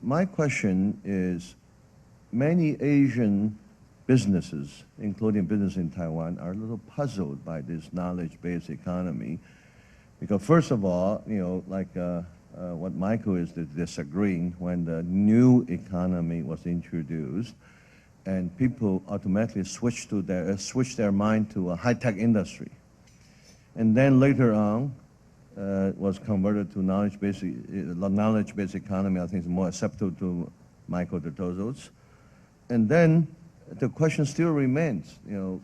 my question is, many Asian businesses, including business in Taiwan, are a little puzzled by this knowledge-based economy. Because first of all, like what Michael is disagreeing, when the new economy was introduced, and people automatically switch their mind to a high-tech industry. And then later on, was converted to knowledge-based economy. I think it's more acceptable to Michael Totoso's. And then the question still remains,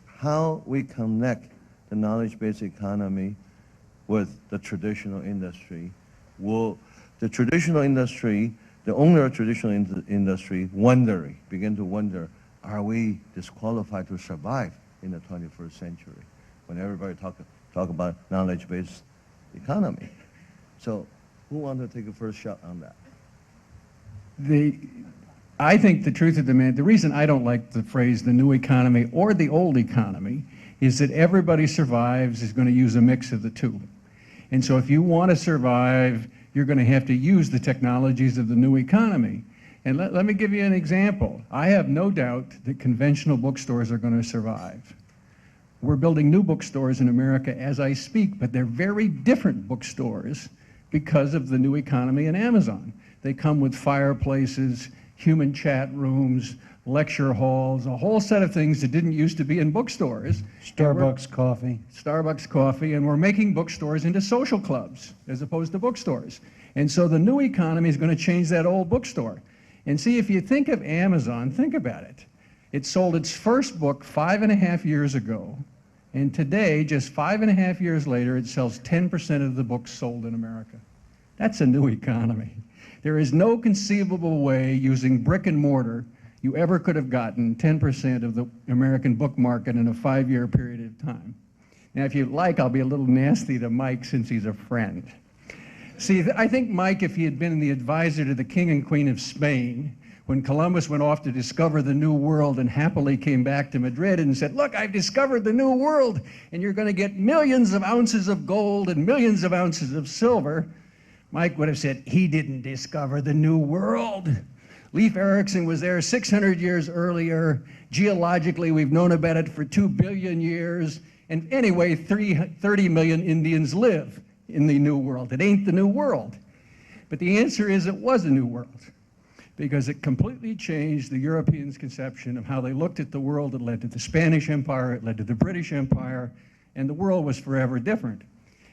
how we connect the knowledge-based economy with the traditional industry. Will the traditional industry, the owner of traditional industry, begin to wonder, are we disqualified to survive in the 21st century when everybody talk about knowledge-based economy? So who wants to take a first shot on that? I think the truth of the matter, the reason I don't like the phrase the new economy or the old economy is that everybody survives is going to use a mix of the two. And so if you want to survive, you're going to have to use the technologies of the new economy. And let me give you an example. I have no doubt that conventional bookstores are going to survive. We're building new bookstores in America as I speak, but they're very different bookstores because of the new economy and Amazon. They come with fireplaces, human chat rooms, lecture halls, a whole set of things that didn't used to be in bookstores. Starbucks coffee. Starbucks coffee, and we're making bookstores into social clubs as opposed to bookstores. And so the new economy is going to change that old bookstore. And see, if you think of Amazon, think about it. It sold its first book 5.5 years ago, and today, just 5.5 years later, it sells 10% of the books sold in America. That's a new economy. There is no conceivable way using brick and mortar you ever could have gotten 10% of the American book market in a 5-year period of time. Now, if you'd like, I'll be a little nasty to Mike since he's a friend. See, I think Mike, if he had been the advisor to the King and Queen of Spain, when Columbus went off to discover the New World and happily came back to Madrid and said, look, I've discovered the New World, and you're going to get millions of ounces of gold and millions of ounces of silver, Mike would have said, he didn't discover the New World. Leif Erikson was there 600 years earlier. Geologically, we've known about it for 2 billion years. And anyway, 30 million Indians live in the New World. It ain't the New World. But the answer is it was a new world, because it completely changed the Europeans' conception of how they looked at the world. It led to the Spanish Empire, it led to the British Empire, and the world was forever different.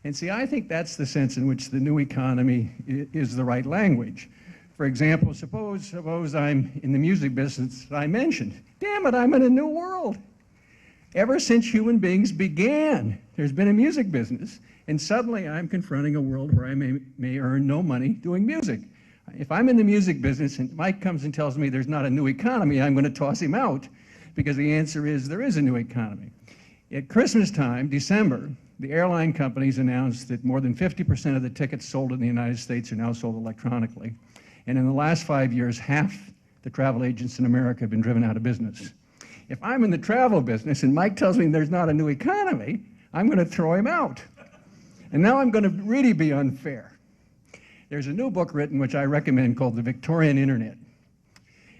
And see, I think that's the sense in which the new economy is the right language. For example, suppose I'm in the music business that I mentioned. Damn it, I'm in a new world. Ever since human beings began, there's been a music business, and suddenly I'm confronting a world where I may earn no money doing music. If I'm in the music business and Mike comes and tells me there's not a new economy, I'm going to toss him out, because the answer is there is a new economy. At Christmas time, December, the airline companies announced that more than 50% of the tickets sold in the United States are now sold electronically. And in the last 5 years, half the travel agents in America have been driven out of business. If I'm in the travel business and Mike tells me there's not a new economy, I'm going to throw him out. And now I'm going to really be unfair. There's a new book written, which I recommend, called The Victorian Internet.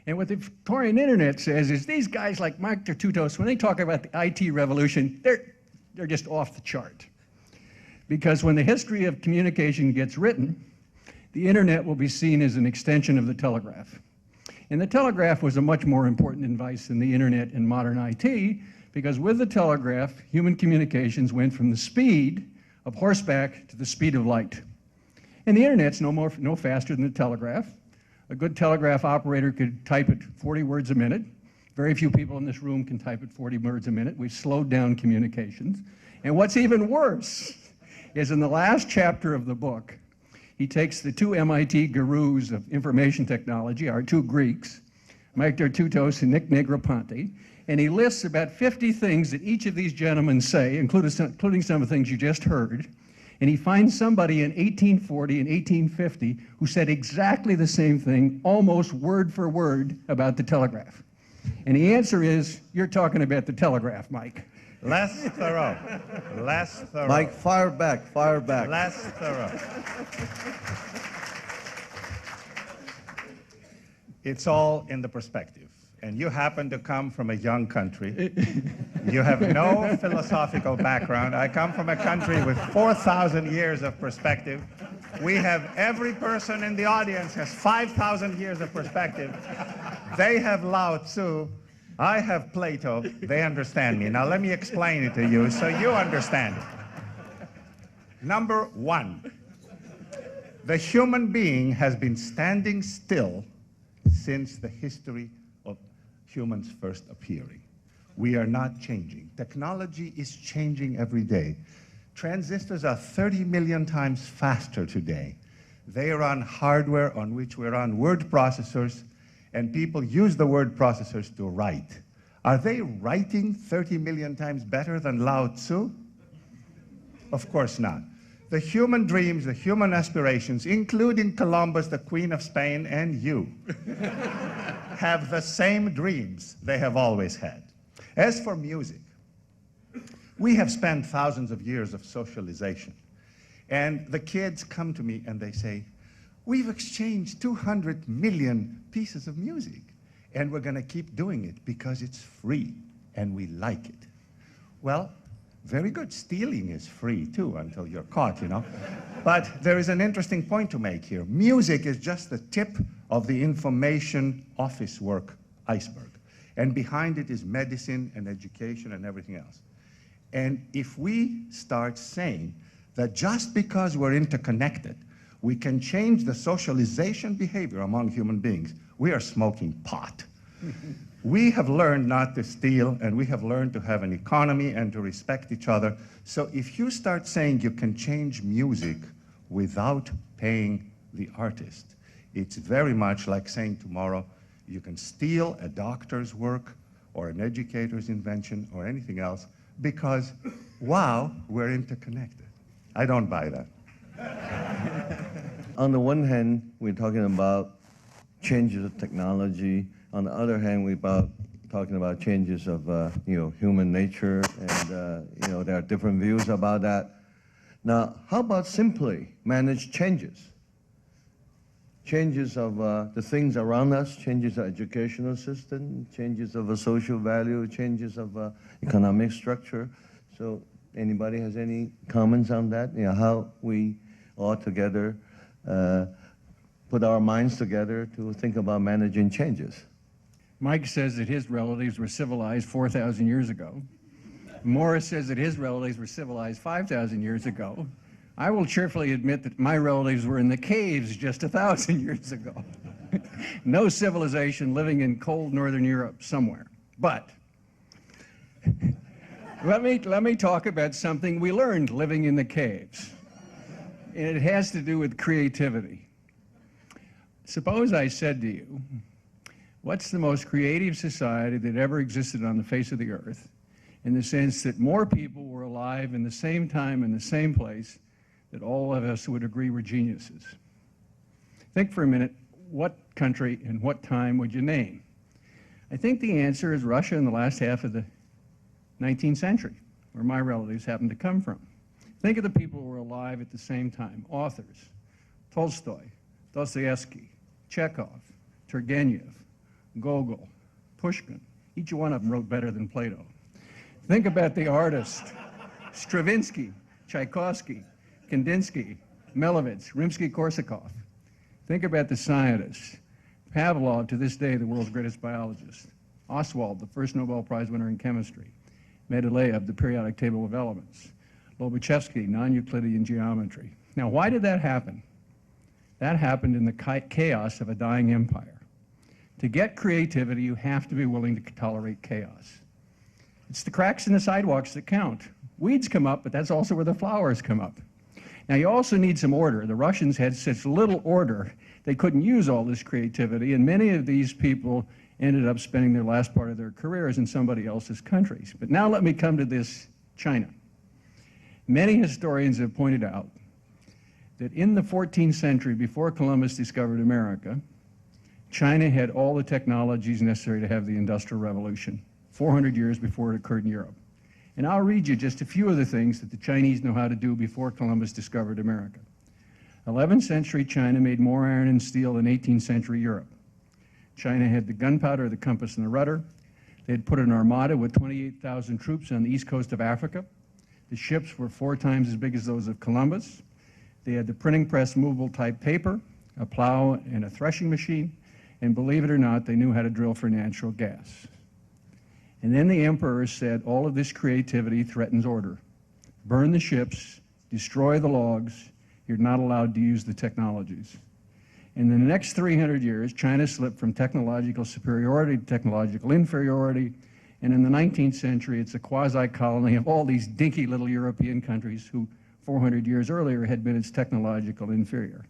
And what the Victorian Internet says is these guys like Mike Totoso, when they talk about the IT revolution, they're just off the chart. Because when the history of communication gets written, the internet will be seen as an extension of the telegraph. And the telegraph was a much more important device than the internet and modern IT, because with the telegraph, human communications went from the speed of horseback to the speed of light. And the internet's no faster than the telegraph. A good telegraph operator could type at 40 words a minute. Very few people in this room can type at 40 words a minute. We've slowed down communications. And what's even worse is in the last chapter of the book, he takes the two MIT gurus of information technology, our two Greeks, Mike Totoso and Nick Negroponte, and he lists about 50 things that each of these gentlemen say, including some of the things you just heard, and he finds somebody in 1840 and 1850 who said exactly the same thing, almost word for word, about the telegraph. And the answer is, you're talking about the telegraph, Mike. Less thorough. Less thorough. Mike, fire back, fire back. Less thorough. It's all in the perspective. And you happen to come from a young country. You have no philosophical background. I come from a country with 4,000 years of perspective. We have every person in the audience has 5,000 years of perspective. They have Lao Tzu. I have Plato. They understand me. Now let me explain it to you so you understand it. Number one, the human being has been standing still since the history of humans first appearing. We are not changing. Technology is changing every day. Transistors are 30 million times faster today. They are on hardware on which we're on word processors, and people use the word processors to write. Are they writing 30 million times better than Lao Tzu? Of course not. The human dreams, the human aspirations, including Columbus, the Queen of Spain, and you, have the same dreams they have always had. As for music, we have spent thousands of years of socialization. And the kids come to me and they say, we've exchanged 200 million pieces of music, and we're going to keep doing it because it's free and we like it. Well, very good. Stealing is free too until you're caught, you know. But there is an interesting point to make here. Music is just the tip of the information office work iceberg. And behind it is medicine and education and everything else. And if we start saying that just because we're interconnected, we can change the socialization behavior among human beings, we are smoking pot. We have learned not to steal, and we have learned to have an economy and to respect each other. So if you start saying you can change music without paying the artist, it's very much like saying tomorrow you can steal a doctor's work or an educator's invention or anything else because, wow, we're interconnected. I don't buy that. On the one hand, we're talking about changes of technology. On the other hand, we're talking about changes of human nature, and there are different views about that. Now, how about simply manage changes? Changes of the things around us, changes of educational system, changes of a social value, changes of economic structure. So anybody has any comments on that? How we all together put our minds together to think about managing changes. Mike says that his relatives were civilized 4,000 years ago. Morris says that his relatives were civilized 5,000 years ago. I will cheerfully admit that my relatives were in the caves just 1,000 years ago. No civilization, living in cold northern Europe somewhere. But let me talk about something we learned living in the caves. And it has to do with creativity. Suppose I said to you, what's the most creative society that ever existed on the face of the earth, in the sense that more people were alive in the same time in the same place that all of us would agree were geniuses? Think for a minute, what country and what time would you name? I think the answer is Russia in the last half of the 19th century, where my relatives happen to come from. Think of the people who were alive at the same time. Authors: Tolstoy, Dostoevsky, Chekhov, Turgenev, Gogol, Pushkin. Each one of them wrote better than Plato. Think about the artists: Stravinsky, Tchaikovsky, Kandinsky, Malevich, Rimsky-Korsakov. Think about the scientists: Pavlov, to this day the world's greatest biologist; Oswald, the first Nobel Prize winner in chemistry; Mendeleev, the periodic table of elements; Lobachevsky, non-Euclidean geometry. Now, why did that happen? That happened in the chaos of a dying empire. To get creativity, you have to be willing to tolerate chaos. It's the cracks in the sidewalks that count. Weeds come up, but that's also where the flowers come up. Now, you also need some order. The Russians had such little order, they couldn't use all this creativity, and many of these people ended up spending their last part of their careers in somebody else's countries. But now let me come to this China. Many historians have pointed out that in the 14th century, before Columbus discovered America, China had all the technologies necessary to have the Industrial Revolution, 400 years before it occurred in Europe. And I'll read you just a few of the things that the Chinese know how to do before Columbus discovered America. 11th century China made more iron and steel than 18th century Europe. China had the gunpowder, the compass, and the rudder. They had put an armada with 28,000 troops on the east coast of Africa. The ships were 4 times as big as those of Columbus. They had the printing press movable type paper, a plow, and a threshing machine. And believe it or not, they knew how to drill for natural gas. And then the emperor said, all of this creativity threatens order. Burn the ships, destroy the logs, you're not allowed to use the technologies. In the next 300 years, China slipped from technological superiority to technological inferiority, and in the 19th century, it's a quasi-colony of all these dinky little European countries who 400 years earlier had been its technological inferior.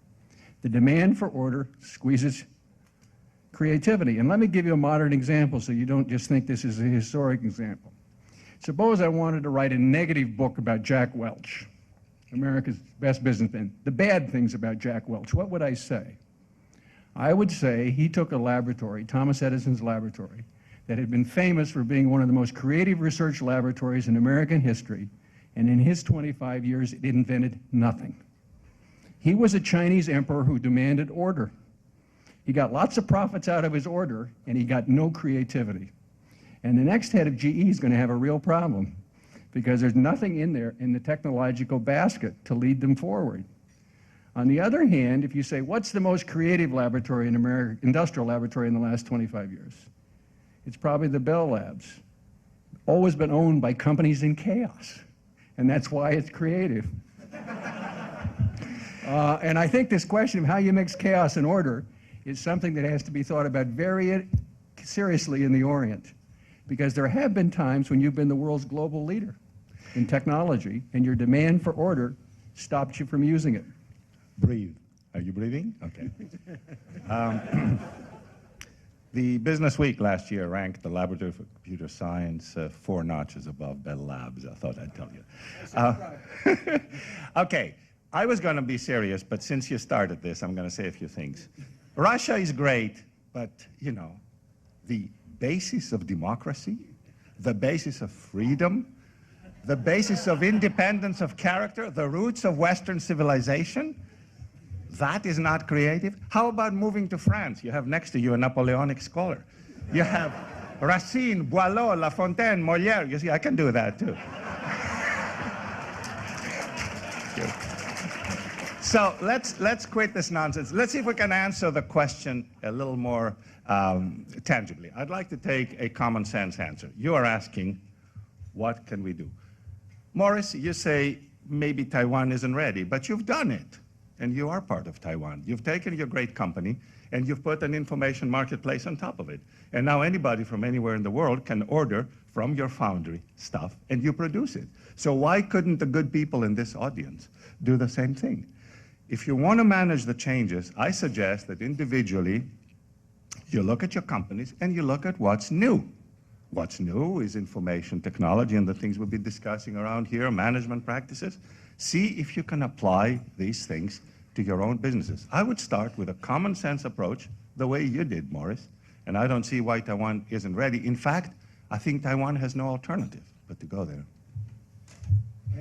The demand for order squeezes creativity. And let me give you a modern example so you don't just think this is a historic example. Suppose I wanted to write a negative book about Jack Welch, America's best businessman, the bad things about Jack Welch. What would I say? I would say he took a laboratory, Thomas Edison's laboratory, that had been famous for being one of the most creative research laboratories in American history, and in his 25 years, it invented nothing. He was a Chinese emperor who demanded order. He got lots of profits out of his order, and he got no creativity. And the next head of GE is going to have a real problem, because there's nothing in there in the technological basket to lead them forward. On the other hand, if you say, what's the most creative laboratory in America, industrial laboratory in the last 25 years? It's probably the Bell Labs. Always been owned by companies in chaos, and that's why it's creative. And I think this question of how you mix chaos and order is something that has to be thought about very seriously in the Orient, because there have been times when you've been the world's global leader in technology, and your demand for order stopped you from using it. Breathe. Are you breathing? Okay. The Business Week last year ranked the Laboratory for Computer Science 4 notches above Bell Labs. I thought I'd tell you. Okay, I was going to be serious, but since you started this, I'm going to say a few things. Russia is great, but, you know, the basis of democracy, the basis of freedom, the basis of independence of character, the roots of Western civilization, that is not creative. How about moving to France? You have next to you a Napoleonic scholar. You have Racine, Boileau, La Fontaine, Molière. You see, I can do that too. So let's quit this nonsense. Let's see if we can answer the question a little more tangibly. I'd like to take a common sense answer. You are asking, what can we do? Morris, you say maybe Taiwan isn't ready, but you've done it. And you are part of Taiwan. You've taken your great company and you've put an information marketplace on top of it. And now anybody from anywhere in the world can order from your foundry stuff and you produce it. So why couldn't the good people in this audience do the same thing? If you want to manage the changes, I suggest that individually you look at your companies and you look at what's new. What's new is information technology and the things we'll be discussing around here, management practices. See if you can apply these things to your own businesses. I would start with a common sense approach, the way you did, Morris, and I don't see why Taiwan isn't ready. In fact, I think Taiwan has no alternative but to go there.